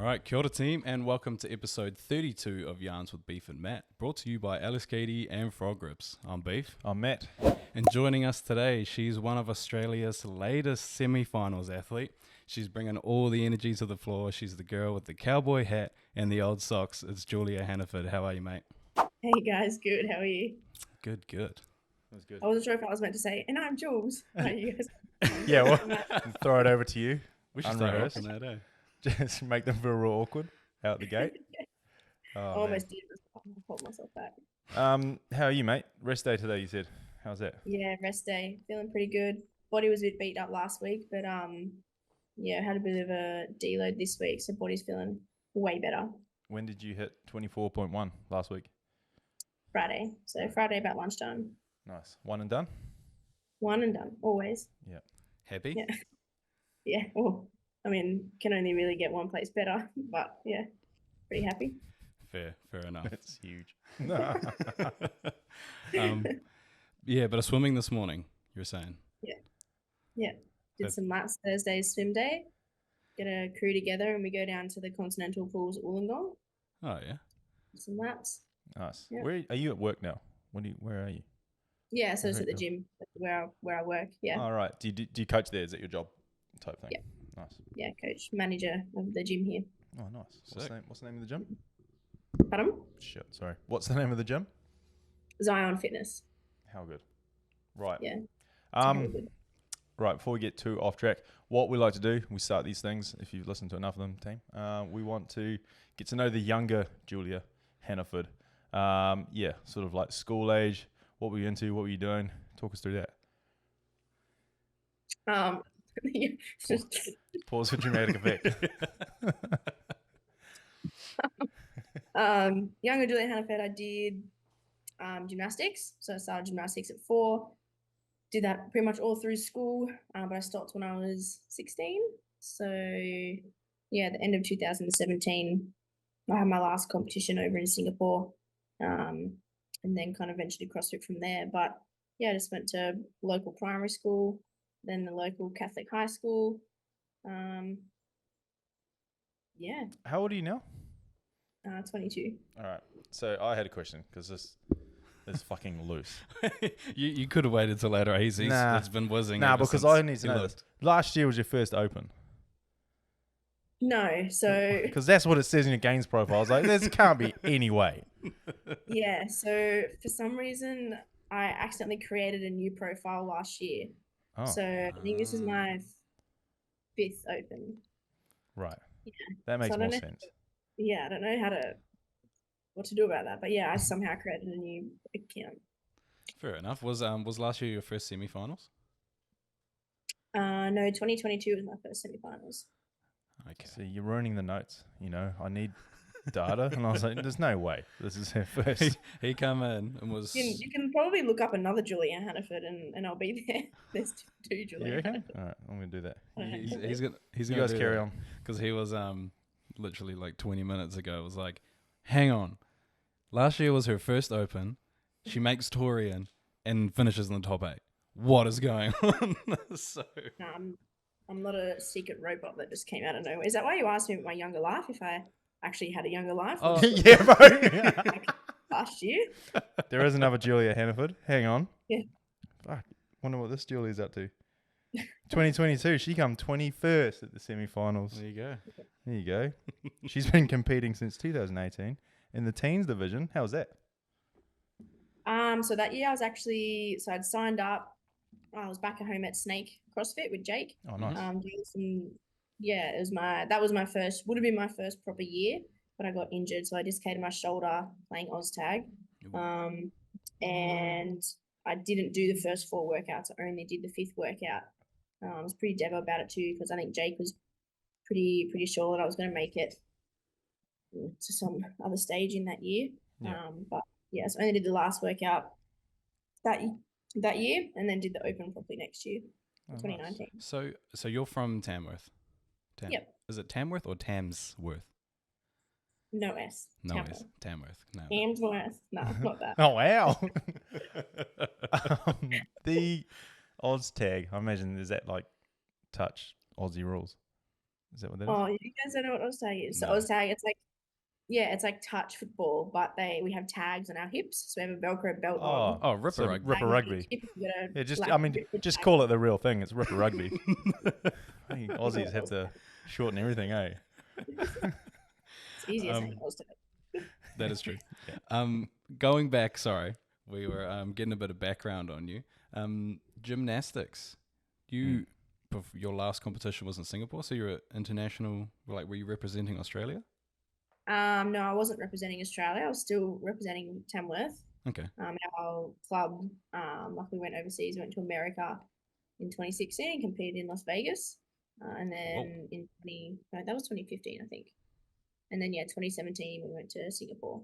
right, kia ora team, and welcome to episode 32 of Yarns with Beef and Matt, brought to you by Alice Katie and Frog Grips. I'm Beef. I'm Matt. And joining us today, she's one of Australia's latest semi-finals athlete. She's bringing all the energy to the floor. She's the girl with the cowboy hat and the old socks. It's Julia Hannaford. How are you, mate? Hey guys, good. How are you? Good. That was good. I wasn't sure if I was meant to say, and I'm Jules. How are you guys? Yeah, well, throw it over to you. We should start Unrehearsed. off on that, eh? Just make them feel real awkward out the gate. I Oh, almost did. I'll hold myself back. man. How are you, mate? Rest day today, you said. How's that? Yeah, rest day. Feeling pretty good. Body was a bit beat up last week, but yeah, had a bit of a deload this week, so body's feeling way better. When did you hit 24.1 last week? Friday. So Friday about lunchtime. Nice. One and done? One and done. Always. Happy? Yeah. Yeah. Well, I mean, can only really get one place better, but yeah, pretty happy. Fair enough. That's huge. Yeah, but a swimming this morning, you were saying? Yeah. Did some laps Thursday's swim day. Get a crew together and we go down to the continental pools at Wollongong. Oh, yeah. Some laps. Nice. Yeah. Where are you at work now? Where are you? Yeah, so it's at the Very gym where I work. Yeah. All right. Do you coach there? Is that your job type thing? Yeah. Nice. Yeah, coach, manager of the gym here. Oh, nice. Sick. What's the name of the gym? Pardon? Shit, sorry. What's the name of the gym? Zion Fitness. How good. Right. Yeah. Very good. Right, before we get too off track, what we like to do, we start these things, if you've listened to enough of them, team, we want to get to know the younger Julia Hannaford. Yeah, sort of like school age, what were you into, what were you doing? Talk us through that. Yeah. Pause for dramatic effect. Younger Julia Hannaford, I did gymnastics. So I started gymnastics at 4. Did that pretty much all through school, but I stopped when I was 16. So yeah, at the end of 2017, I had my last competition over in Singapore, and then kind of ventured across it from there. But yeah, I just went to local primary school, then the local Catholic high school. Yeah, How old are you now? 22. All right, so I had a question, because this is fucking loose. You could have waited till later. It's been whizzing. Nah, ever because since I need to you know left. this. Last year was your first open. No, so Because that's what it says in your games profile. I was like, this can't be any way. yeah, so for some reason I accidentally created a new profile last year. Oh, So I think this is my 5th open. right. Yeah. That makes I more don't know- sense. Yeah, I don't know what to do about that, but yeah, I somehow created a new account. Fair enough. Was last year your first semi-finals? No, 2022 was my first semifinals. Okay. See, you're ruining the notes. You know, I need data. And I was like, there's no way this is her first. He come in and was... You can probably look up another Julia Hannaford and I'll be there. There's two Julia You reckon? Hannaford. All right, I'm going to do that. He's gonna You guys carry on. because he was literally like 20 minutes ago. It was like, hang on, last year was her first open. She makes Torian and finishes in the top 8. What is going on? So No, I'm not a secret robot that just came out of nowhere. Is that why you asked me about my younger life? If I actually had a younger life? Oh. Yeah, bro. Last year? There is another Julia Hannaford. Hang on. Yeah. Fuck. Wonder what this Julia's up to. 2022. She come 21st at the semi-finals. there you go. There you go. She's been competing since 2018 in the teens division. How's that? So that year I'd signed up. I was back at home at Snake CrossFit with Jake. Oh, nice. Doing some, yeah, would have been my first proper year, but I got injured, so I dislocated my shoulder playing Oztag. And I didn't do the first 4 workouts. I only did the 5th workout. I was pretty devo about it too, because I think Jake was pretty sure that I was going to make it to some other stage in that year. Yeah. But yeah, so I only did the last workout that year, and then did the open properly next year, Oh, nice. 2019. So you're from Tamworth? Yep. Is it Tamworth or Tamsworth? No S. No, Tamworth. it's Tamworth. No. Tamworth. No, not that. Oh, wow. The Oz tag, I imagine, is that like touch Aussie rules? Is that what that is? Oh, you guys don't know what Australian is. So No. Australian, it's like touch football, but we have tags on our hips, so we have a Velcro belt on. Oh, ripper So rugby. ripper Tag on rugby. each hip, you gotta, Yeah, just like, I mean, rip the just tag call off. it the real thing. It's ripper rugby. I think Aussies have to shorten everything, eh? It's easier saying Australia. That is true. Yeah. Going back, sorry, we were getting a bit of background on you. Gymnastics. Your last competition was in Singapore, so you're international. Like, were you representing Australia? No, I wasn't representing Australia. I was still representing Tamworth. Okay. Our club, like we went overseas, went to America in 2016 and competed in Las Vegas. And then that was 2015, I think. And then 2017 we went to Singapore.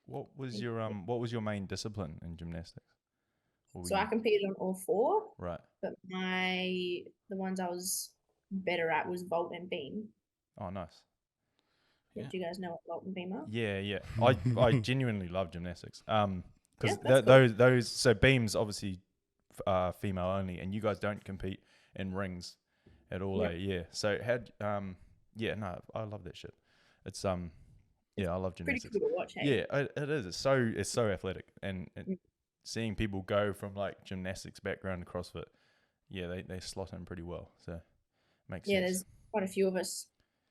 What was your main discipline in gymnastics? So I competed on all four. Right. But the ones I was better at was vault and beam. Oh, nice. Yeah. Do you guys know what vault and beam are? Yeah. I genuinely love gymnastics. Because those so beams obviously female only, and you guys don't compete in rings at all. Yeah. So I love that shit. It's I love gymnastics. Pretty cool to watch. Hey? Yeah, it is. It's so athletic, and seeing people go from like gymnastics background to CrossFit, they slot in pretty well. So makes sense. There's quite a few of us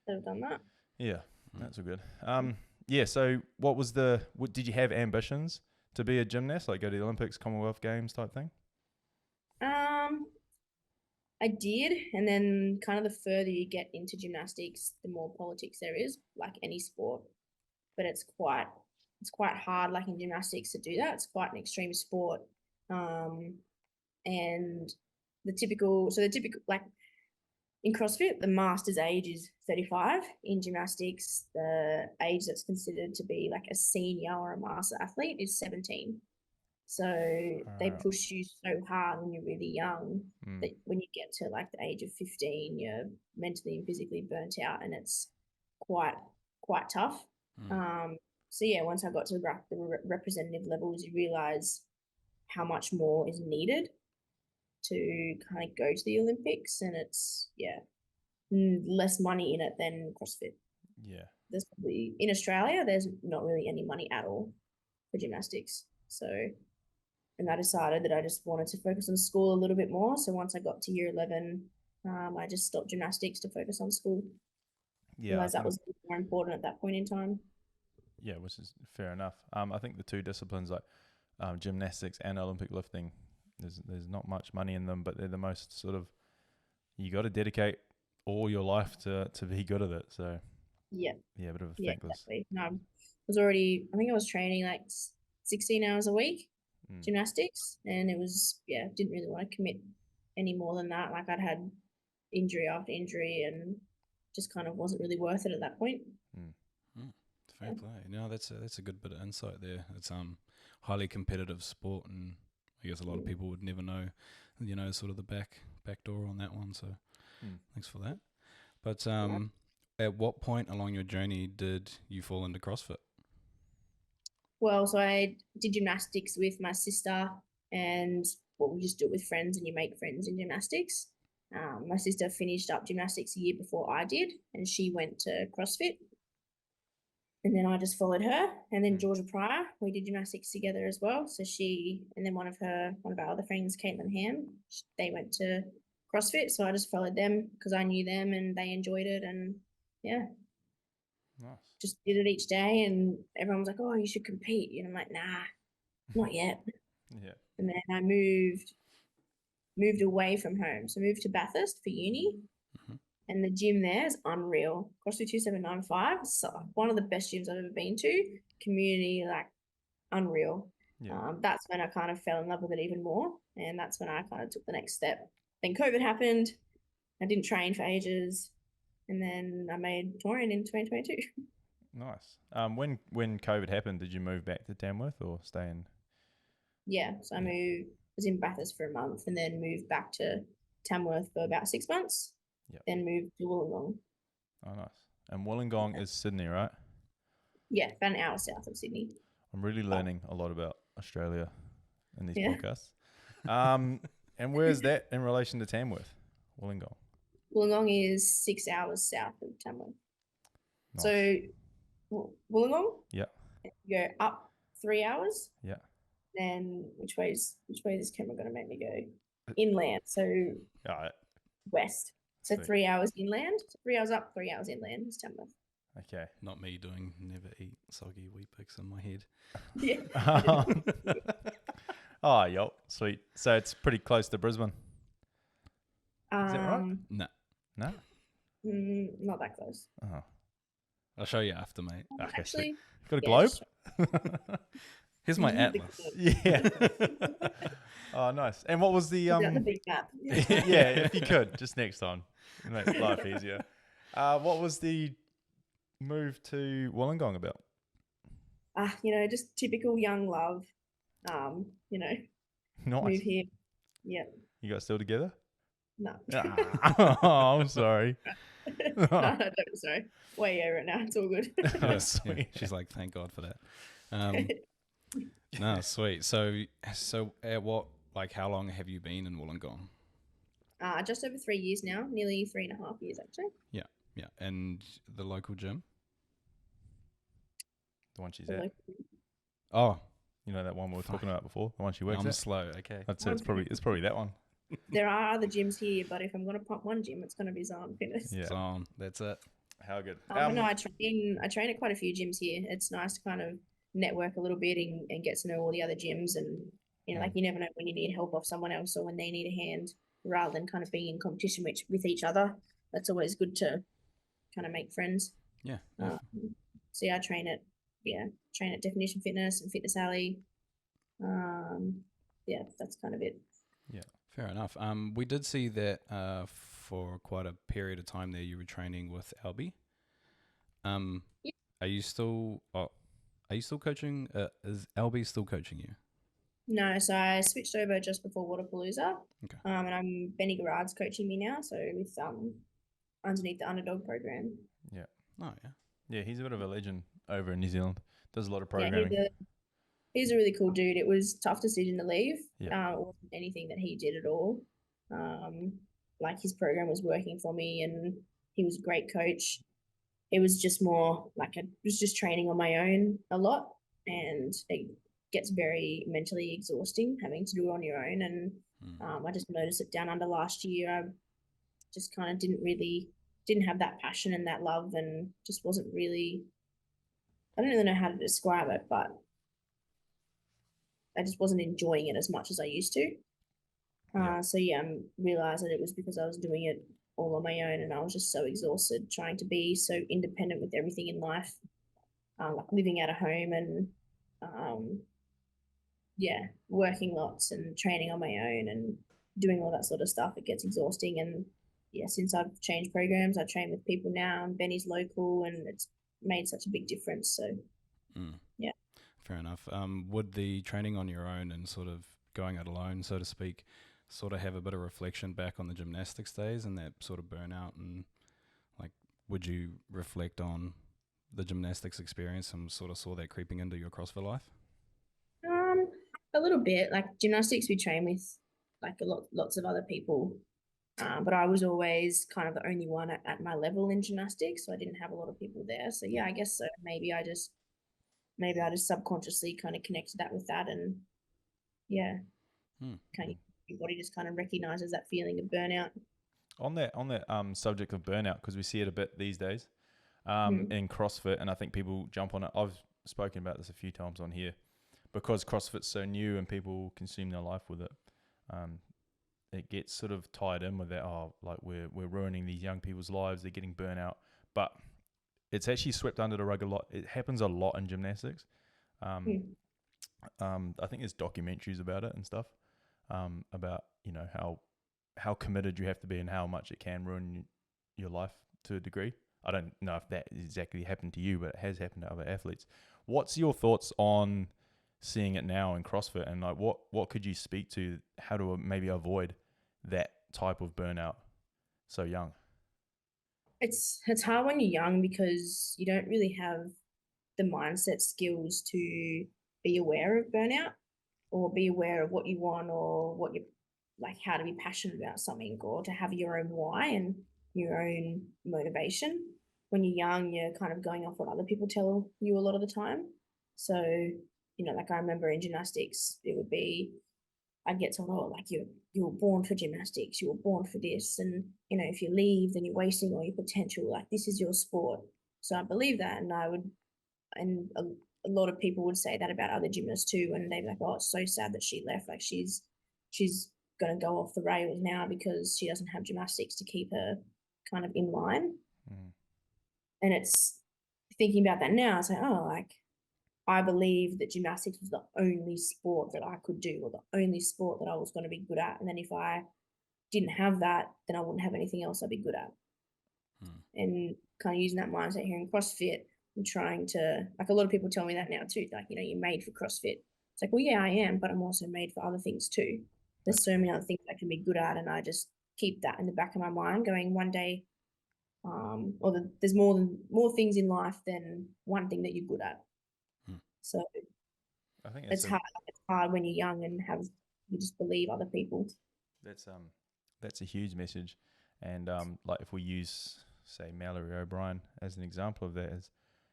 that have done that. Yeah, that's all good. So did you have ambitions to be a gymnast, like go to the Olympics, Commonwealth Games type thing? I did, and then kind of the further you get into gymnastics, the more politics there is, like any sport. But it's quite hard, like in gymnastics, to do that. It's quite an extreme sport, and the typical like in CrossFit, the master's age is 35. In gymnastics, the age that's considered to be like a senior or a master athlete is 17. So they push you so hard when you're really young that when you get to like the age of 15, you're mentally and physically burnt out, and it's quite tough. Once I got to the representative levels, you realize how much more is needed to kind of go to the Olympics, and it's less money in it than CrossFit. Yeah, there's probably in Australia there's not really any money at all for gymnastics. So, and I decided that I just wanted to focus on school a little bit more. So once I got to year 11, I just stopped gymnastics to focus on school. Yeah, realized that was more important at that point in time. Yeah, which is fair enough. I think the two disciplines like gymnastics and Olympic lifting, there's not much money in them, but they're the most sort of, you got to dedicate all your life to be good at it. So yeah, a bit of a thankless. Exactly. No, I think I was training like 16 hours a week, gymnastics, and it was didn't really want to commit any more than that. Like I'd had injury after injury, and just kind of wasn't really worth it at that point. Fair play. No, that's a good bit of insight there. It's highly competitive sport, and I guess a lot of people would never know, sort of the back door on that one. So thanks for that. But at what point along your journey did you fall into CrossFit? Well, so I did gymnastics with my sister, and we just do it with friends, and you make friends in gymnastics. My sister finished up gymnastics a year before I did, and she went to CrossFit. And then I just followed her. And then Georgia Pryor, we did gymnastics together as well. So she, and then one of our other friends, Caitlin Ham, they went to CrossFit. So I just followed them because I knew them and they enjoyed it. And nice. Just did it each day. And everyone was like, oh, you should compete. And I'm like, nah, not yet. Yeah. And then I moved away from home. So moved to Bathurst for uni. And the gym there is unreal. CrossFit 2795, so one of the best gyms I've ever been to. Community, like, unreal. Yeah. That's when I kind of fell in love with it even more. And that's when I kind of took the next step. Then COVID happened. I didn't train for ages. And then I made touring in 2022. Nice. When COVID happened, did you move back to Tamworth or stay in? Yeah. So I was in Bathurst for a month and then moved back to Tamworth for about 6 months. Yep. Then moved to Wollongong. Oh, nice. And Wollongong is Sydney, right? Yeah, about an hour south of Sydney. I'm really learning a lot about Australia in these podcasts. And where is that in relation to Tamworth, Wollongong? Wollongong is 6 hours south of Tamworth. Nice. So Wollongong, Yeah. you go up 3 hours. Yeah. Then which way is this camera going to make me go? Inland, so All right. west. So Sweet. 3 hours inland. So 3 hours up, 3 hours inland is Tamworth. Okay. Not me doing never eat soggy wheat bix in my head. Yeah. Oh, yo, sweet. So it's pretty close to Brisbane. Is that right? No. No? Not that close. Oh. I'll show you after, mate. Okay, Actually, got a yeah, globe? just- Here's my Big atlas. globe. Yeah. Oh, nice. And what was the Is that the big map? yeah, if you could, just next time. Make life easier. What was the move to Wollongong about? Just typical young love. Move Nice. here. Yeah. You guys still together? No. Oh, I'm sorry. No, don't, sorry. Way over it now. It's all good. Oh, Yeah, sweet. she's like, thank God for that. No, sweet. So at what, like, how long have you been in Wollongong? Just over 3 years now. Nearly 3.5 years, actually. Yeah. And the local gym? The one she's The at. local- Oh, You know that one we were Fuck. talking about before? The one she works I'm at? slow. Okay. I'd say it's probably that one. There are other gyms here, but if I'm going to pump one gym, it's going to be Zion Fitness. Yeah. It's on. That's it. How good. But no, I train at quite a few gyms here. It's nice to kind of network a little bit and get to know all the other gyms, and like you never know when you need help off someone else or when they need a hand, rather than kind of being in competition with each other. That's always good to kind of make friends. Yeah. So yeah, I train at Definition Fitness and Fitness Alley. Yeah, that's kind of it. Fair enough. We did see that for quite a period of time there, you were training with Albie. Yeah. Are you still coaching? Is Albie still coaching you? No, so I switched over just before Waterpalooza. Okay. And I'm Benny Garrard's coaching me now, so with underneath the underdog program. Oh yeah. Yeah, he's a bit of a legend over in New Zealand. Does a lot of Yeah, programming. he's a really cool dude. It was a tough decision to leave. Yeah. It wasn't anything that he did at all. Like his program was working for me, and he was a great coach. It was just more like I was just training on my own a lot, and it gets very mentally exhausting having to do it on your own. And I just noticed it down under last year. I just kind of didn't have that passion and that love, and just wasn't really. I don't really know how to describe it, but I just wasn't enjoying it as much as I used to. So yeah, I realized that it was because I was doing it all on my own, and I was just so exhausted trying to be so independent with everything in life, like living out of home and working lots and training on my own and doing all that sort of stuff. It gets exhausting, and since I've changed programs, I train with people now, and Benny's local, and it's made such a big difference. So yeah. Fair enough. Would the training on your own and sort of going it alone, so to speak, sort of have a bit of reflection back on the gymnastics days and that sort of burnout, and like, would you reflect on the gymnastics experience and sort of saw that creeping into your CrossFit life? A little bit. Like gymnastics, we train with like lots of other people, but I was always kind of the only one at my level in gymnastics, so I didn't have a lot of people there. So yeah, I guess so. Maybe I just subconsciously kind of connected that with that, and kind of your body just kind of recognizes that feeling of burnout. On that subject of burnout, because we see it a bit these days in CrossFit, and I think people jump on it. I've spoken about this a few times on here, because CrossFit's so new and people consume their life with it. It gets sort of tied in with that. Oh, like we're ruining these young people's lives. They're getting burnout, but it's actually swept under the rug a lot. It happens a lot in gymnastics. I think there's documentaries about it and stuff, about how committed you have to be and how much it can ruin your life to a degree. I don't know if that exactly happened to you, but it has happened to other athletes. What's your thoughts on seeing it now in CrossFit, and like what could you speak to how to maybe avoid that type of burnout so young? It's hard when you're young because you don't really have the mindset skills to be aware of burnout or be aware of what you want or what you like, how to be passionate about something or to have your own why. And your own motivation. When you're young, you're kind of going off what other people tell you a lot of the time. So, like I remember in gymnastics, it would be, I'd get told, oh, like you were born for gymnastics, you were born for this, and if you leave, then you're wasting all your potential. Like this is your sport. So I believe that, and a lot of people would say that about other gymnasts too, and they'd be like, oh, it's so sad that she left. Like she's gonna go off the rails now because she doesn't have gymnastics to keep her kind of in line. Mm. And it's thinking about that now, it's like, oh, like I believe that gymnastics was the only sport that I could do, or the only sport that I was going to be good at. And then if I didn't have that, then I wouldn't have anything else I'd be good at. And kind of using that mindset here in CrossFit and trying to, like a lot of people tell me that now too, like, you're made for CrossFit. It's like, well, yeah, I am, but I'm also made for other things too. There's so many other things I can be good at. And I just keep that in the back of my mind going one day, there's more things in life than one thing that you're good at. So I think it's hard when you're young and you just believe other people. That's a huge message. And like if we use, say, Mallory O'Brien as an example of that, is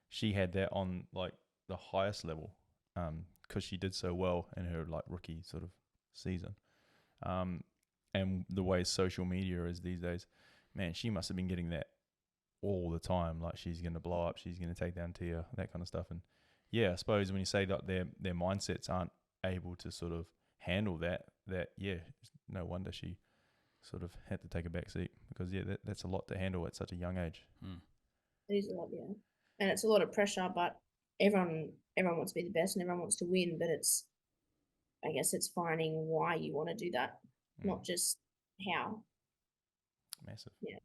she had that on like the highest level because she did so well in her like rookie sort of season. And the way social media is these days, man, she must have been getting that all the time. Like she's going to blow up, she's going to take down Tia, that kind of stuff. And yeah, I suppose when you say that their mindsets aren't able to sort of handle that yeah, no wonder she sort of had to take a back seat because yeah, that's a lot to handle at such a young age. It is a lot, yeah, and it's a lot of pressure. But everyone wants to be the best and everyone wants to win. But I guess it's finding why you want to do that, not just how. Massive. Yeah.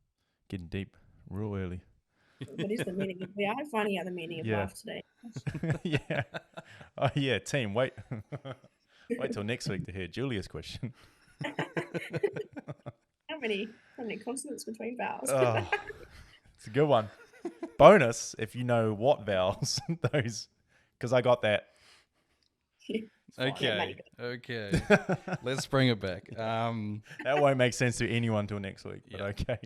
Getting deep real early. What is the meaning? We are finding out the meaning of life today. Yeah. Oh yeah, team. Wait till next week to hear Julia's question. How many consonants between vowels? Oh, it's a good one. Bonus if you know what vowels those, because I got that. Okay. Let's bring it back. That won't make sense to anyone till next week, but okay.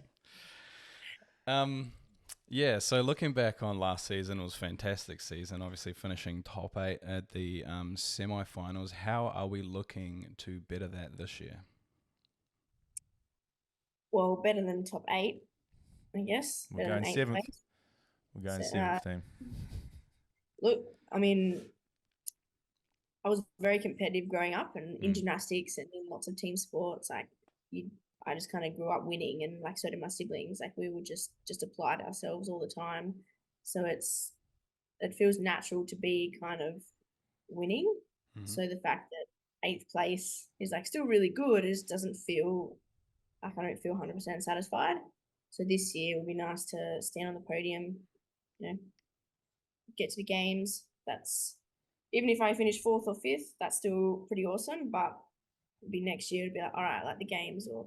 Yeah, so looking back on last season, it was a fantastic season, obviously finishing top 8 at the semi-finals. How are we looking to better that this year? Well, better than top 8, I guess. We're going 7th. We're going 7th team. Look, I mean, I was very competitive growing up and in gymnastics and in lots of team sports. Like I just kind of grew up winning, and like so did my siblings. Like we would just applied ourselves all the time. So it feels natural to be kind of winning. So the fact that 8th place is like still really good, it doesn't feel like I don't feel 100% satisfied. So this year it would be nice to stand on the podium, get to the games. That's even if I finish 4th or 5th, that's still pretty awesome. But it'd be next year to be like, all right, like the games or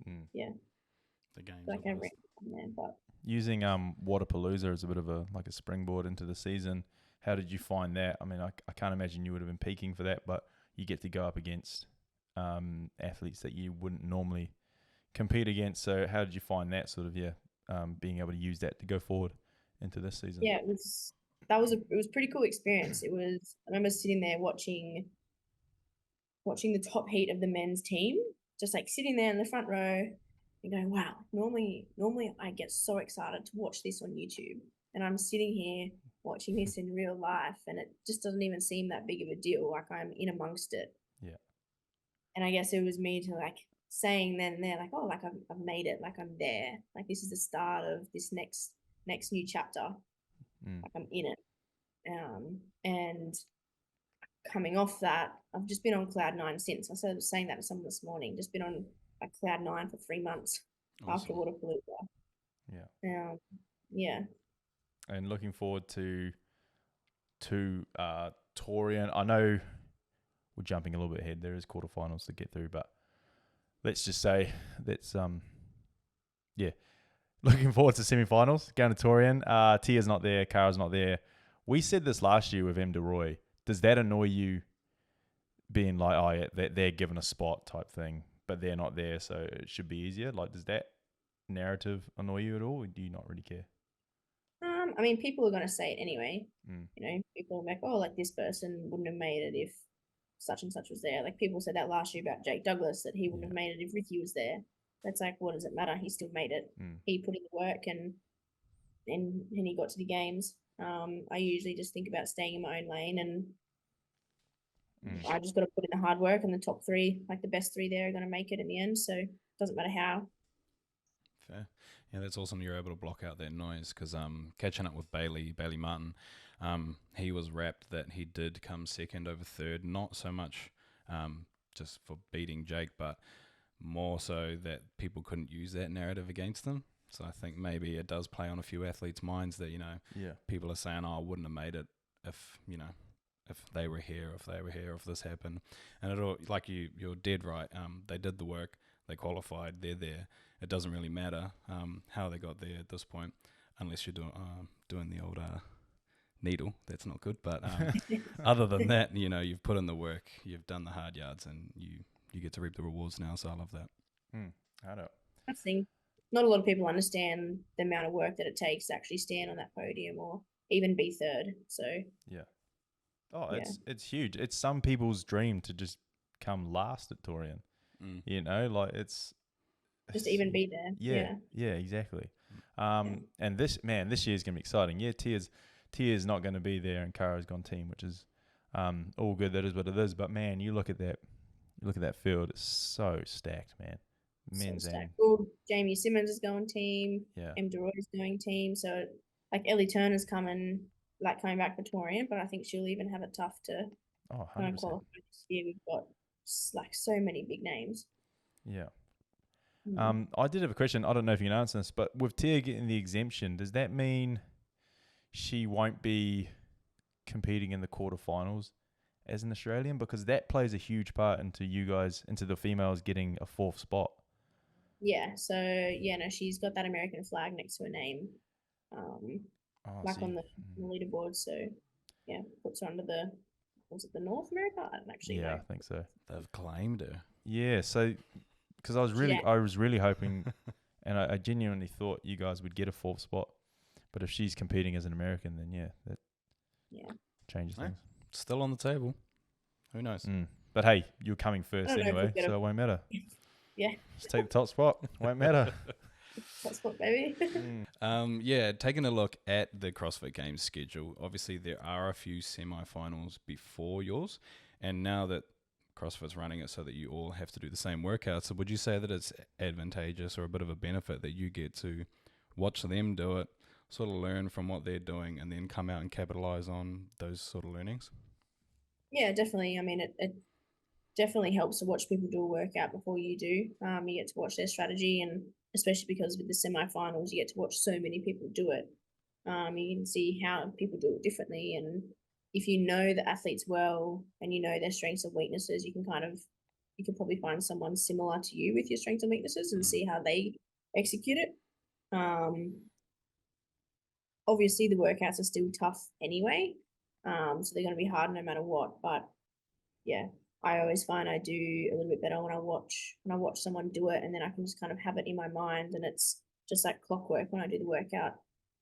the games. Like every man, but using Waterpalooza as a bit of a springboard into the season. How did you find that? I mean, I can't imagine you would have been peaking for that, but you get to go up against athletes that you wouldn't normally compete against. So how did you find that sort of being able to use that to go forward into this season? Yeah, it was a pretty cool experience. I remember sitting there watching the top heat of the men's team, just like sitting there in the front row and going, wow, normally I get so excited to watch this on YouTube, and I'm sitting here watching this in real life and it just doesn't even seem that big of a deal, like I'm in amongst it. Yeah. And I guess it was me to like saying then and there, like, oh, like I've made it, like I'm there, like this is the start of this next new chapter, like I'm in it. And coming off that, I've just been on cloud 9 since. I was saying that to someone this morning, just been on like cloud 9 for 3 months after Waterpalooza. Yeah. Yeah. And looking forward to Torian. I know we're jumping a little bit ahead. There is quarterfinals to get through, but let's just say that's looking forward to semi-finals. Going to Torian. Tia's not there. Kara's not there. We said this last year with M. DeRoy. Does that annoy you, being like, oh yeah, they're given a spot type thing, but they're not there, so it should be easier? Like, does that narrative annoy you at all, or do you not really care? I mean, people are going to say it anyway. Mm. You know, people are like, oh, like this person wouldn't have made it if such and such was there. Like people said that last year about Jake Douglas, that he wouldn't have made it if Ricky was there. That's like, what does it matter? He still made it. Mm. He put in the work and he got to the games. I usually just think about staying in my own lane, and I just got to put in the hard work, and the top three, like the best three there, are going to make it in the end. So it doesn't matter how. Fair. Yeah, that's awesome. You're able to block out that noise because catching up with Bailey Martin, he was rapt that he did come second over third. Not so much just for beating Jake, but more so that people couldn't use that narrative against him. So I think maybe it does play on a few athletes' minds that, you know, people are saying, oh, I wouldn't have made it if, you know, if they were here, if this happened. And it'll, like you're dead right. They did the work, they qualified, they're there. It doesn't really matter how they got there at this point, unless you're doing the old needle. That's not good. But other than that, you know, you've put in the work, you've done the hard yards, and you get to reap the rewards now. So I love that. I know. I think not a lot of people understand the amount of work that it takes to actually stand on that podium or even be third. So it's huge. It's some people's dream to just come last at Torian. You know, like it's just to even be there. Yeah, exactly. And this year's gonna be exciting. Yeah, Tia's not going to be there, and Kara's gone team, which is all good. That is what it is. But man, you look at that field. It's so stacked, man. Men's and well, Jamie Simmons is going team. Yeah. M. DeRoy is going team. So like Ellie Turner's coming back for Torian, but I think she'll even have it tough to 100%. qualify this year. We've got like so many big names. Yeah. I did have a question. I don't know if you can answer this, but with Tia getting the exemption, does that mean she won't be competing in the quarterfinals as an Australian? Because that plays a huge part into you guys, into the females getting a fourth spot. Yeah. So she's got that American flag next to her name, on the leaderboard. So yeah, puts her under was it the North America? I don't actually know. I think so. They've claimed her. Yeah. So because I was really hoping, and I genuinely thought you guys would get a fourth spot. But if she's competing as an American, then that changes things. Still on the table. Who knows? But hey, you're coming first anyway, so it won't matter. Just take the top spot. Won't matter. Top spot, baby. Taking a look at the CrossFit Games schedule, obviously there are a few semi-finals before yours, and now that CrossFit's running it so that you all have to do the same workouts, so would you say that it's advantageous or a bit of a benefit that you get to watch them do it, sort of learn from what they're doing, and then come out and capitalize on those sort of learnings? Yeah, definitely. I mean, it definitely helps to watch people do a workout before you do. You get to watch their strategy, and especially because with the semifinals, you get to watch so many people do it. You can see how people do it differently, and if you know the athletes well and you know their strengths and weaknesses, you can probably find someone similar to you with your strengths and weaknesses and see how they execute it. Obviously the workouts are still tough anyway, so they're going to be hard no matter what. But yeah, I always find I do a little bit better when I watch someone do it, and then I can just kind of have it in my mind, and it's just like clockwork when I do the workout,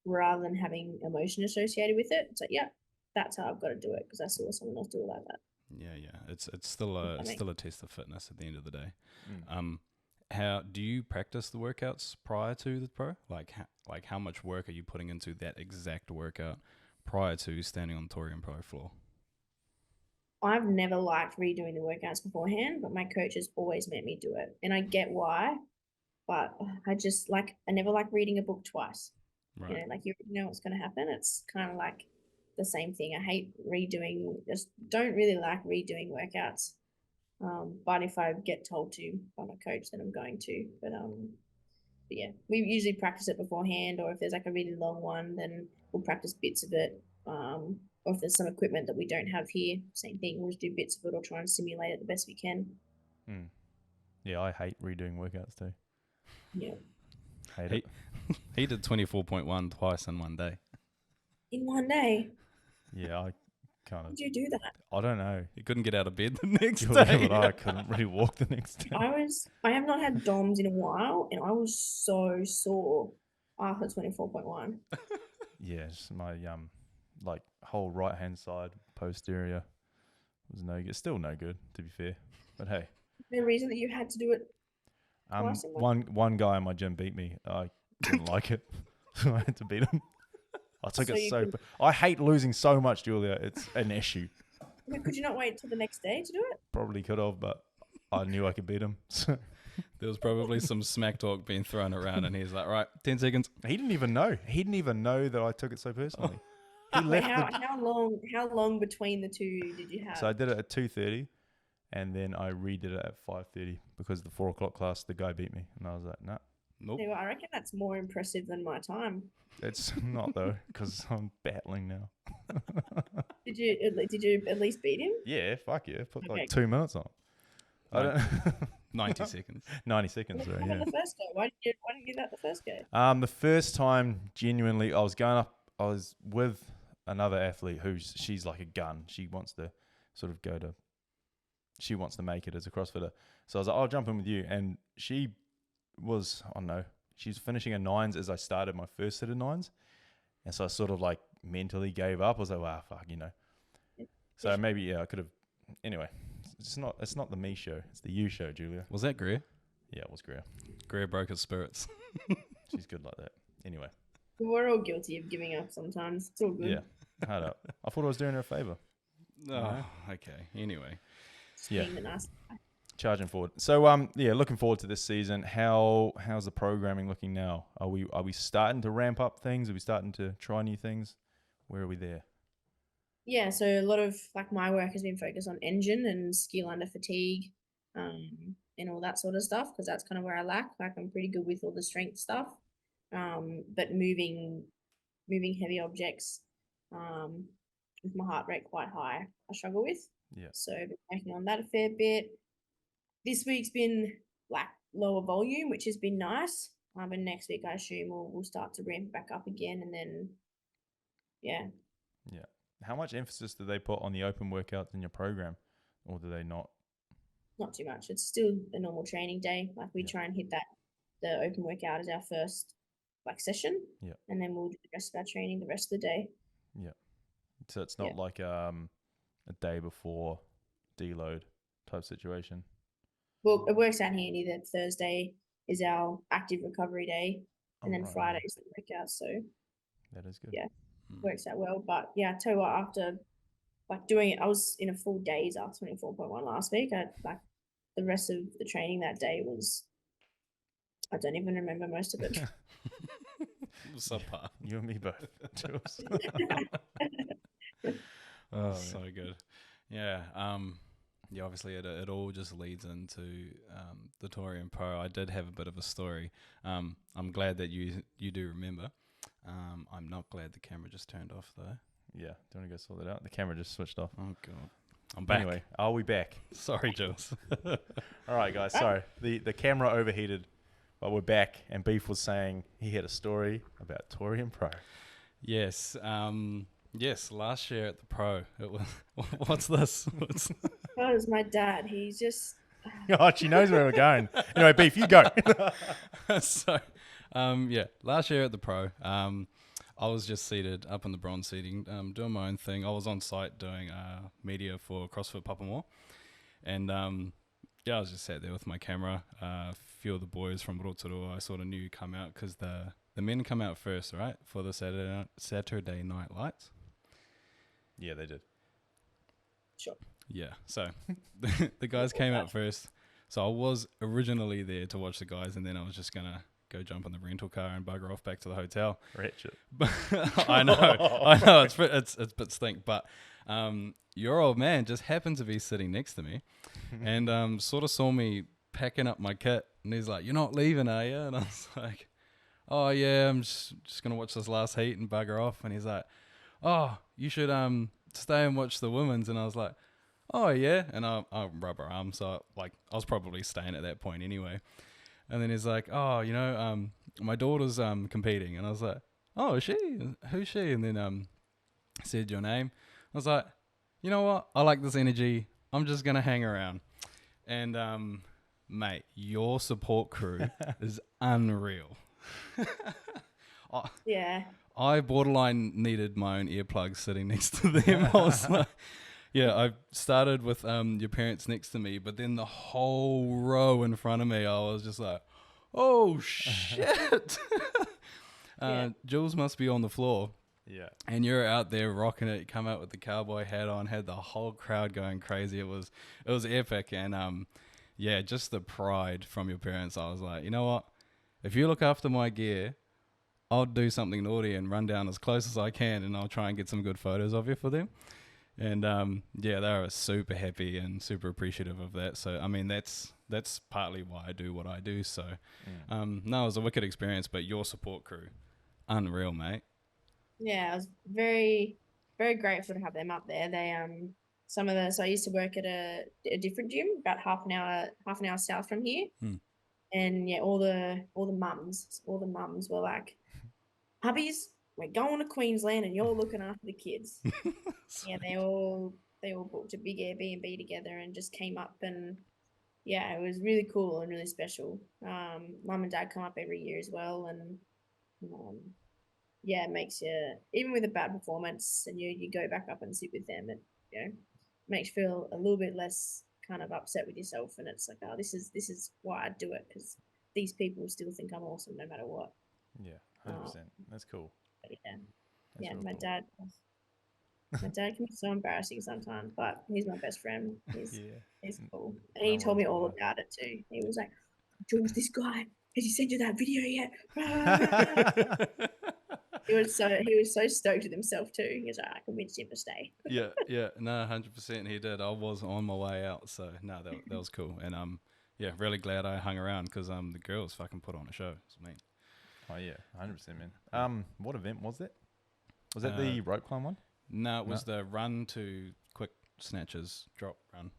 rather than having emotion associated with it. It's like, yeah, that's how I've got to do it because I saw someone else do it like that. Yeah. It's still a test of fitness at the end of the day. How do you practice the workouts prior to the pro? Like how much work are you putting into that exact workout prior to standing on the Torian Pro floor? I've never liked redoing the workouts beforehand, but my coach has always made me do it, and I get why. But I never like reading a book twice. Right. You know, like you know what's going to happen. It's kind of like the same thing. I hate redoing. Just don't really like redoing workouts. But if I get told to by my coach, then I'm going to. But yeah, we usually practice it beforehand, or if there's like a really long one, then we'll practice bits of it. Or if there's some equipment that we don't have here, same thing. We'll just do bits of it or try and simulate it the best we can. Yeah, I hate redoing workouts too. Yeah. Hate it. He did 24.1 twice in one day. In one day? Yeah, I kind of. Did you do that? I don't know. You couldn't get out of bed the next Julia, day. but I couldn't really walk the next day. I have not had DOMS in a while, and I was so sore after 24.1. Yes, my like whole right hand side posterior was no good. Still no good, to be fair. But hey, The reason that you had to do it twice in one guy in my gym beat me. I didn't like it, so I had to beat him. I took So it you so. could- I hate losing so much, Julia. It's an issue. Could you not wait till the next day to do it? Probably could have, but I knew I could beat him. So There was probably some smack talk being thrown around, and he's like, right, 10 seconds. he didn't even know. He didn't even know that I took it so personally. He Wait, left how long between the two did you have? So I did it at 2:30, and then I redid it at 5:30 because the 4 o'clock class, the guy beat me, and I was like, nah, Nope. Yeah, well, I reckon that's more impressive than my time. it's not though, because I'm battling now. Did you at least beat him? Yeah, fuck yeah, put Okay. like 2 minutes on. I don't 90 seconds. 90 seconds, What sorry, happened yeah. the first go? Why didn't you do that the first go? The first time, genuinely, I was with another athlete she's like a gun. She wants to sort of she wants to make it as a CrossFitter. So I was like, I'll jump in with you. And she was, I don't know, she's finishing a 9s as I started my first set of 9s. And so I sort of like mentally gave up. I was like, wow, fuck, you know. So maybe, yeah, I could have, anyway, it's not the me show. It's the you show, Julia. Was that Greer? Yeah, it was Greer. Greer broke his spirits. She's good like that. Anyway, We're all guilty of giving up sometimes. It's all good. yeah, hard up. I thought I was doing her a favor. Oh, okay. Anyway. Just Yeah. being the nice guy. Charging forward. So yeah, looking forward to this season. How's the programming looking now? Are we starting to ramp up things? Are we starting to try new things? Where are we there? Yeah, so a lot of like my work has been focused on engine and skill under fatigue, and all that sort of stuff because that's kind of where I lack. Like I'm pretty good with all the strength stuff, but moving heavy objects, with my heart rate quite high, I struggle with. Yeah. So I've been working on that a fair bit. This week's been like lower volume, which has been nice. And next week I assume we'll start to ramp back up again, and then yeah. Yeah. How much emphasis do they put on the open workouts in your program, or do they not? Not too much. It's still a normal training day. Like we Yeah. try and hit the open workout as our first like session. Yeah. And then we'll do the rest of our training the rest of the day. Yeah. So it's not like a day before deload type situation. Well, it works out handy that Thursday is our active recovery day, and then right, Friday is the workout. So that is good. Yeah. Works out well. But yeah, I tell you what, after like doing it, I was in a full days after 24.1 last week. I like the rest of the training that day was, I don't even remember most of it. Subpar. You and me both. Jules. Oh, so good. Yeah. Yeah, obviously it all just leads into the Torian Pro. I did have a bit of a story. I'm glad that you do remember. I'm not glad the camera just turned off though. Yeah. Do you want to go sort that out? The camera just switched off. Oh god. I'm back. Anyway, are we back? Sorry, Jules. All right, guys. Sorry, the camera overheated, but we're back. And Beef was saying he had a story about Torian Pro. Yes. Yes. Last year at the Pro, it was. What's this? That was my dad. He's just Oh, she knows where we're going. Anyway, Beef, you go. So, yeah, last year at the Pro, I was just seated up in the bronze seating, doing my own thing. I was on site doing media for CrossFit Papamore, and yeah, I was just sat there with my camera. A few of the boys from Rotorua I sort of knew come out because the men come out first, right, for the Saturday Night Lights. Yeah, they did. sure. Yeah, so the guys came out first. So I was originally there to watch the guys, and then I was just gonna go jump in the rental car and bugger off back to the hotel. Ratchet. I know, it's a bit stink, but your old man just happened to be sitting next to me, and sort of saw me packing up my kit, and he's like, "You're not leaving, are you?" And I was like, "Oh yeah, I'm just gonna watch this last heat and bugger off." And he's like, "Oh, you should stay and watch the women's." And I was like, "Oh yeah," and I rubber arm, so like I was probably staying at that point anyway. And then he's like, "Oh, you know, my daughter's competing," and I was like, "Oh, is she? Who's she?" And then said your name. I was like, you know what? I like this energy. I'm just gonna hang around. And mate, your support crew is unreal. I, Yeah. I borderline needed my own earplugs sitting next to them. I was like, yeah, I started with your parents next to me, but then the whole row in front of me, I was just like, oh shit. Yeah. Jules must be on the floor. Yeah. And you're out there rocking it. You come out with the cowboy hat on, had the whole crowd going crazy. It was epic. And yeah, just the pride from your parents. I was like, you know what? If you look after my gear, I'll do something naughty and run down as close as I can, and I'll try and get some good photos of you for them. And yeah, they were super happy and super appreciative of that. So I mean, that's partly why I do what I do. So no, it was a wicked experience. But your support crew, unreal, mate. Yeah, I was very, very grateful to have them up there. They some of the so I used to work at a different gym about half an hour south from here. Hmm. And yeah, all the mums were like, hubbies, we're going to Queensland and you're looking after the kids. Yeah, they all booked a big Airbnb together and just came up, and yeah, it was really cool and really special. Mum and dad come up every year as well, and um, yeah, it makes you, even with a bad performance and you go back up and sit with them, it makes you feel a little bit less kind of upset with yourself, and it's like, oh, this is why I do it, because these people still think I'm awesome no matter what. Yeah. 100%. That's cool. But yeah, That's yeah, real my cool. dad. My dad can be so embarrassing sometimes, but he's my best friend. Yeah. He's cool. And No he told me one's all gonna about it too. He was like, Jules, this guy, has he sent you that video yet? lie. He was so stoked with himself too. He was like, I convinced him to stay. yeah, no, 100% he did. I was on my way out, so no, that was cool. And yeah, really glad I hung around because the girls fucking put on a show. It's me. Oh yeah, 100%, man. What event was that? Was that the rope climb one? No, it was the run to quick snatches drop run.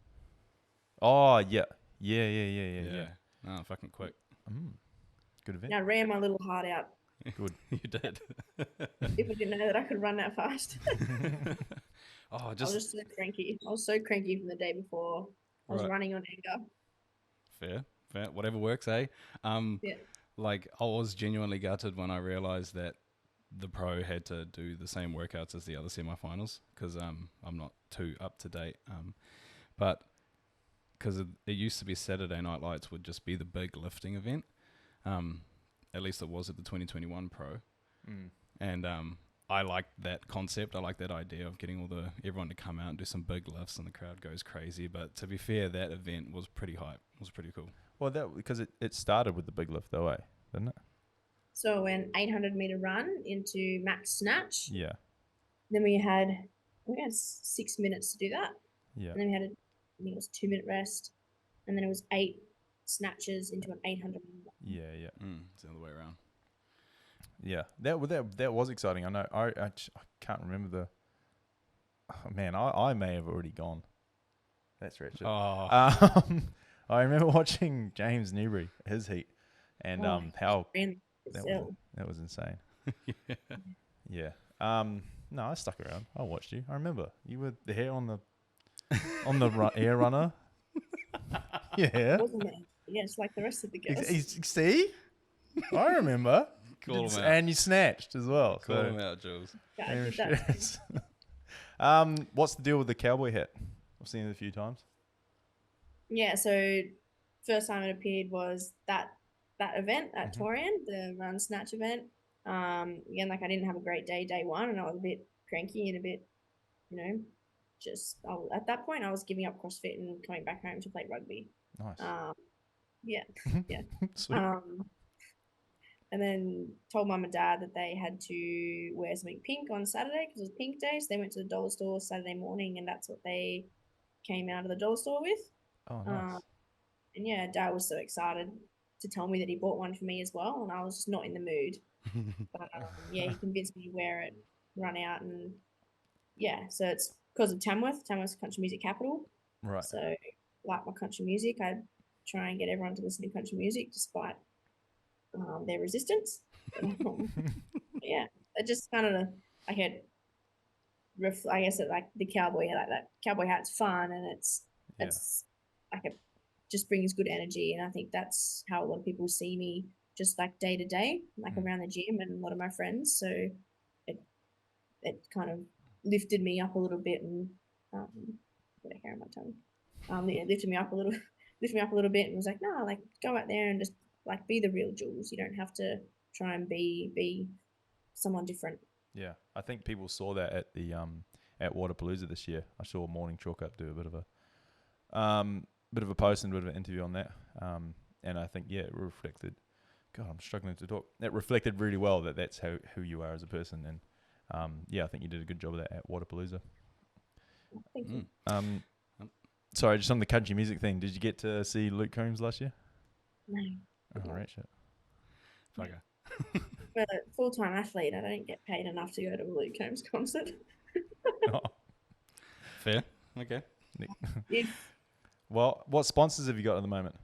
Oh yeah. No, fucking quick. Good event. And I ran my little heart out. Good. You did. People didn't know that I could run that fast. Oh, I was just so cranky. I was so cranky from the day before. I was Right. running on anger. fair. Whatever works, eh? Yeah. Like I was genuinely gutted when I realized that the pro had to do the same workouts as the other semifinals because I'm not too up to date. But because it used to be Saturday Night Lights would just be the big lifting event. At least it was at the 2021 Pro. And I like that concept. I like that idea of getting everyone to come out and do some big lifts and the crowd goes crazy. But to be fair, that event was pretty hype. It was pretty cool. Well, that because it started with the big lift though, didn't it? So I went 800-meter run into max snatch. Yeah. Then we had 6 minutes to do that. Yeah. And then we had I think it was 2-minute rest. And then it was 8 snatches into an 800. Yeah. It's the other way around. Yeah. That was exciting. I know. I can't remember the. Oh, man, I may have already gone. That's wretched. Oh, I remember watching James Newbury, his heat, and how that was insane. Yeah. No, I stuck around. I watched you. I remember you were there on the air runner. Yeah. Wasn't it? Yes, like the rest of the girls. See, I remember. Call him out. And you snatched as well. Call him out, Jules. Yeah, I did that. What's the deal with the cowboy hat? I've seen it a few times. Yeah, so first time it appeared was that event at Torian, the run snatch event. Again, like I didn't have a great day one, and I was a bit cranky and a bit, at that point I was giving up CrossFit and coming back home to play rugby. Nice. Yeah. Sweet. And then told mum and dad that they had to wear something pink on Saturday because it was pink day. So they went to the dollar store Saturday morning, and that's what they came out of the dollar store with. Oh, nice. And yeah, dad was so excited to tell me that he bought one for me as well, and I was just not in the mood. But yeah, he convinced me to wear it, run out, and yeah. So it's because of Tamworth's country music capital. Right. So like my country music, I try and get everyone to listen to country music despite their resistance. Yeah, it just kind of, I had I guess it like the cowboy, like that cowboy hat's fun, and it's like it just brings good energy, and I think that's how a lot of people see me, just like day to day, like around the gym and a lot of my friends. So it kind of lifted me up a little bit, and got a hair on my tongue. It lifted me up a little, lifted me up a little bit, and was like, no, like go out there and just like be the real Jules. You don't have to try and be someone different. Yeah, I think people saw that at the at Waterpalooza this year. I saw Morning Chalk Up do a bit of a post and a bit of an interview on that, and I think it reflected. God, I'm struggling to talk. It reflected really well that that's who you are as a person, and I think you did a good job of that at Waterpalooza. Thank you. Sorry, just on the country music thing, did you get to see Luke Combs last year? No. Oh, right, shit. Fucker. But a full-time athlete, I don't get paid enough to go to a Luke Combs concert. Oh. Fair. Okay. Well, what sponsors have you got at the moment?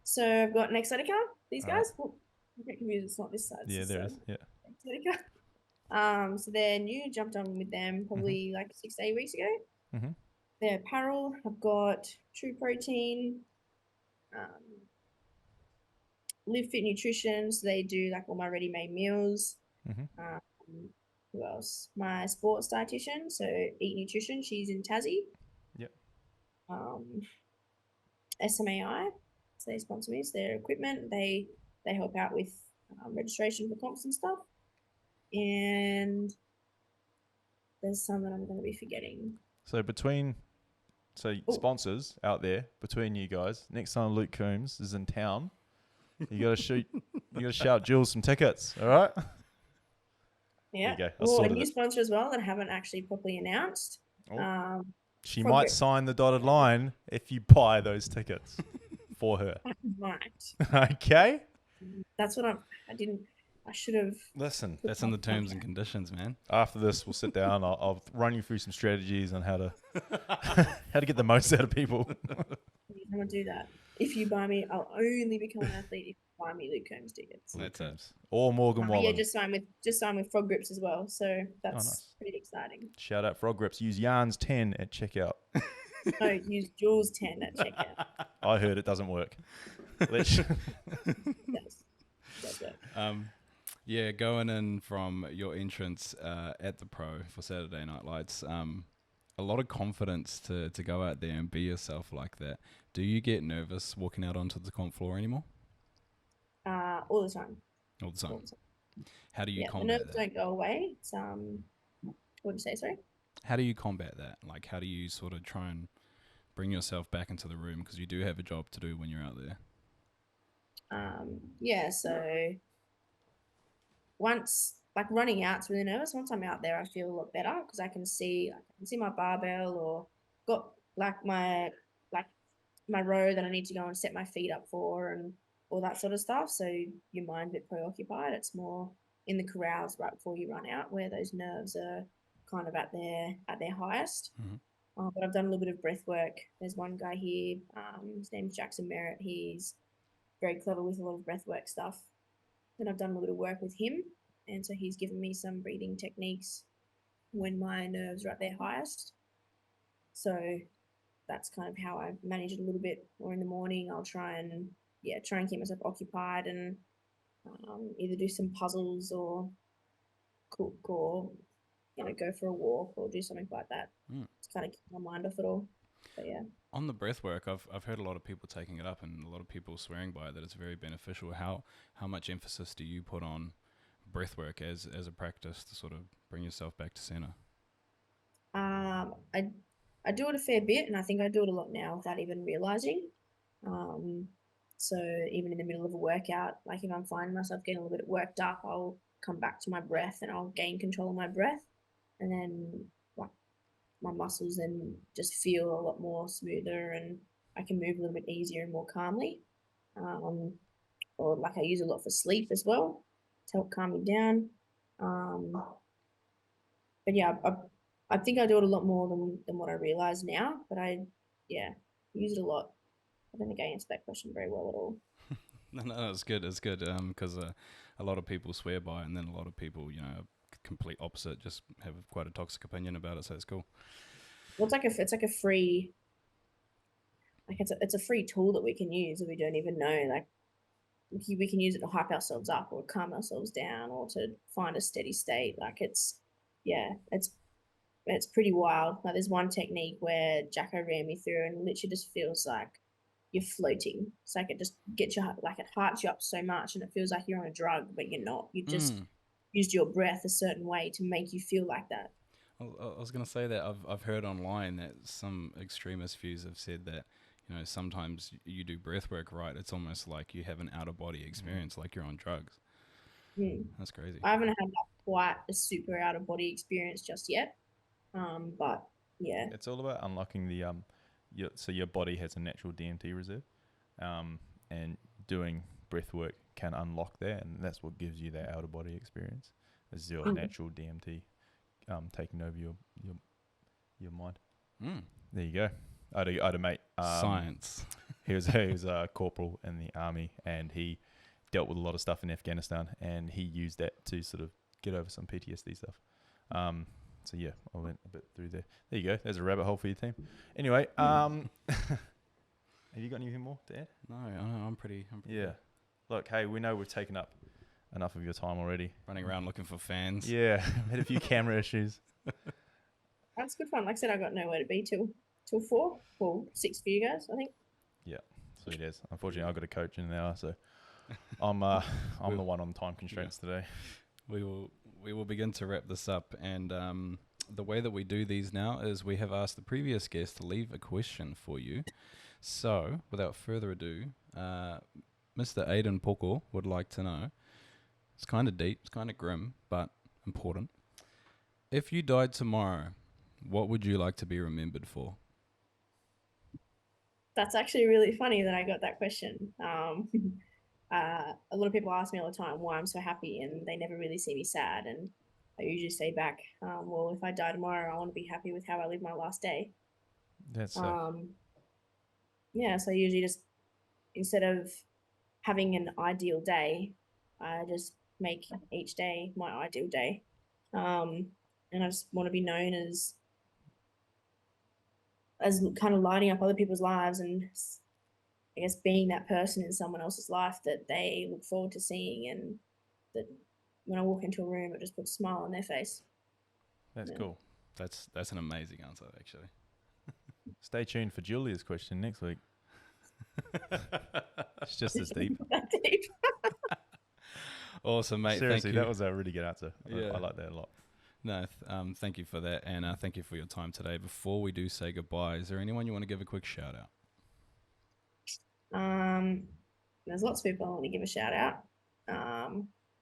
So I've got Nexotica, these guys. Well, I get confused, it's not this side. Yeah, there is. Yeah. Nexotica. So they're new, jumped on with them probably like 6 to 8 weeks ago. Mm-hmm. Their apparel, I've got True Protein, Live Fit Nutrition, so they do like all my ready-made meals. Mm-hmm. Who else? My sports dietitian, so Eat Nutrition, she's in Tassie. Yep. SMAI, so they sponsor me. So their equipment, they help out with registration for comps and stuff. And there's some that I'm going to be forgetting. So sponsors out there, between you guys, next time Luke Combs is in town, you got to shout Jules some tickets, all right? Yeah. There you go. Well, a new sponsor as well that I haven't actually properly announced. Oh. She might sign the dotted line if you buy those tickets for her. I might. Okay. That's what I should have. Listen, that's in the terms and conditions, man. After this, we'll sit down. I'll run you through some strategies on how to get the most out of people. I'm gonna do that. If you buy me, I'll only become an athlete if you buy me Luke Combs tickets. Luke Combs or Morgan Wallen. Yeah, just sign with Frog Grips as well. So that's pretty exciting. Shout out Frog Grips. Use YARNS 10 at checkout. No, use Jules 10 at checkout. I heard it doesn't work. That's it. Yeah, going in from your entrance at the Pro for Saturday Night Lights, a lot of confidence to go out there and be yourself like that. Do you get nervous walking out onto the comp floor anymore? All the time. All the time. How do you combat the nerves that? don't go away. It's what did you say? Sorry. How do you combat that? Like, how do you sort of try and bring yourself back into the room, because you do have a job to do when you're out there? So once, like, running out's really nervous. Once I'm out there, I feel a lot better because I can see my barbell, or got like my row that I need to go and set my feet up for, and all that sort of stuff. So your mind's a bit preoccupied. It's more in the corrals right before you run out, where those nerves are kind of at their highest. Mm-hmm. But I've done a little bit of breath work. There's one guy here, his name's Jackson Merritt. He's very clever with a lot of breath work stuff. And I've done a little bit of work with him. And so he's given me some breathing techniques when my nerves are at their highest. So that's kind of how I manage it a little bit. Or in the morning, I'll try and keep myself occupied, and either do some puzzles or cook, or go for a walk or do something like that. It's kind of keep my mind off it all. But yeah. On the breath work, I've heard a lot of people taking it up, and a lot of people swearing by it, that it's very beneficial. How much emphasis do you put on breath work as a practice to sort of bring yourself back to center? I do it a fair bit, and I think I do it a lot now without even realizing. So even in the middle of a workout, like if I'm finding myself getting a little bit worked up, I'll come back to my breath and I'll gain control of my breath, and then like my muscles then just feel a lot more smoother, and I can move a little bit easier and more calmly. Or like I use a lot for sleep as well to help calm me down. But yeah, I think I do it a lot more than what I realize now, but I use it a lot. I don't think I answered that question very well at all. No, it's good. It's good because a lot of people swear by it, and then a lot of people, complete opposite, just have quite a toxic opinion about it. So it's cool. Well, it's like a free, like it's a free tool that we can use that we don't even know. Like we can use it to hype ourselves up or calm ourselves down or to find a steady state. Like it's pretty wild. Like there's one technique where Jacko ran me through and it literally just feels like you're floating. It's like it just gets you, like it hearts you up so much and it feels like you're on a drug, but you're not. You just used your breath a certain way to make you feel like that. I was going to say that I've heard online that some extremist views have said that, you know, sometimes you do breath work right, it's almost like you have an out of body experience, like you're on drugs. That's crazy. I haven't had like quite a super out of body experience just yet, but yeah, It's all about unlocking the so your body has a natural DMT reserve, and doing breath work can unlock that, and that's what gives you that out of body experience. Is your natural DMT taking over your mind. There you go. I had a mate. Science. He was a corporal in the army, and he dealt with a lot of stuff in Afghanistan, and he used that to sort of get over some PTSD stuff. So yeah, I went a bit through there. There you go. There's a rabbit hole for your team. Anyway, have you got anything more to add? No, I'm pretty. Yeah. Look, hey, we know we've taken up enough of your time already. Running around looking for fans. Yeah, had a few camera issues. that's good fun. Like I said, I got nowhere to be till 4, well 6 for you guys, I think. Yeah, sweet as. Unfortunately, I've got a coach in an hour, so I'm the one on time constraints today. We will begin to wrap this up, and the way that we do these now is we have asked the previous guest to leave a question for you. So, without further ado, Mr. Aiden Poko would like to know, it's kind of deep, it's kind of grim, but important. If you died tomorrow, what would you like to be remembered for? That's actually really funny that I got that question. A lot of people ask me all the time why I'm so happy, and they never really see me sad. And I usually say back, well, if I die tomorrow, I want to be happy with how I live my last day. That's yeah. So I usually just, instead of having an ideal day, I just make each day my ideal day. And I just want to be known as kind of lighting up other people's lives and I guess being that person in someone else's life that they look forward to seeing, and that when I walk into a room, it just puts a smile on their face. That's cool. That's an amazing answer, actually. Stay tuned for Julia's question next week. It's just as deep. That deep. Awesome, mate. Seriously, thank you. that was a really good answer. Yeah. I like that a lot. No, thank you for that, and thank you for your time today. Before we do say goodbye, is there anyone you want to give a quick shout out? There's lots of people I want to give a shout out.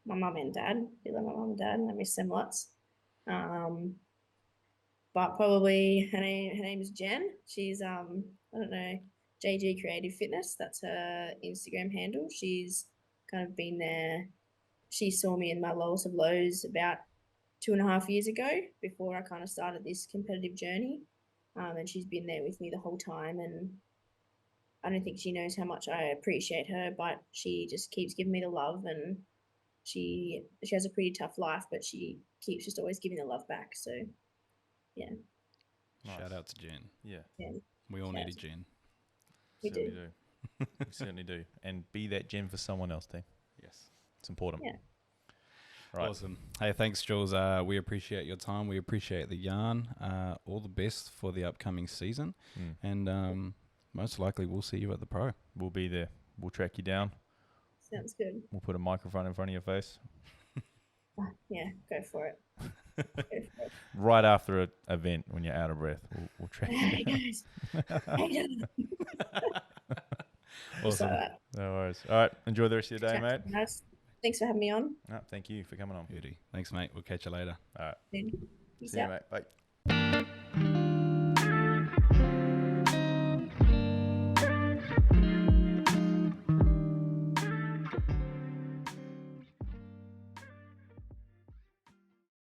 My mum and dad. I love my mum and dad, and I miss them lots. But probably her name is Jen. She's I don't know, JG Creative Fitness. That's her Instagram handle. She's kind of been there. She saw me in my lowest of lows about 2.5 years ago, before I kind of started this competitive journey. And she's been there with me the whole time, and I don't think she knows how much I appreciate her, but she just keeps giving me the love, and she has a pretty tough life, but she keeps just always giving the love back. So yeah. Nice. Shout out to Jen. Yeah. We all need a Jen. We certainly do. We certainly do. And be that Jen for someone else, team. Yes. It's important. Yeah. Right. Awesome. Hey, thanks, Jules. We appreciate your time. We appreciate the yarn. All the best for the upcoming season. And most likely we'll see you at the Pro. We'll be there. We'll track you down. Sounds good. We'll put a microphone in front of your face. Yeah, go for it. Go for it. Right after an event when you're out of breath, we'll track you down. Hey guys. Awesome. No worries. All right. Enjoy the rest of your day, mate. Nice. Thanks for having me on. No, thank you for coming on. Beauty. Thanks, mate. We'll catch you later. All right. Peace See you, out. mate. Bye.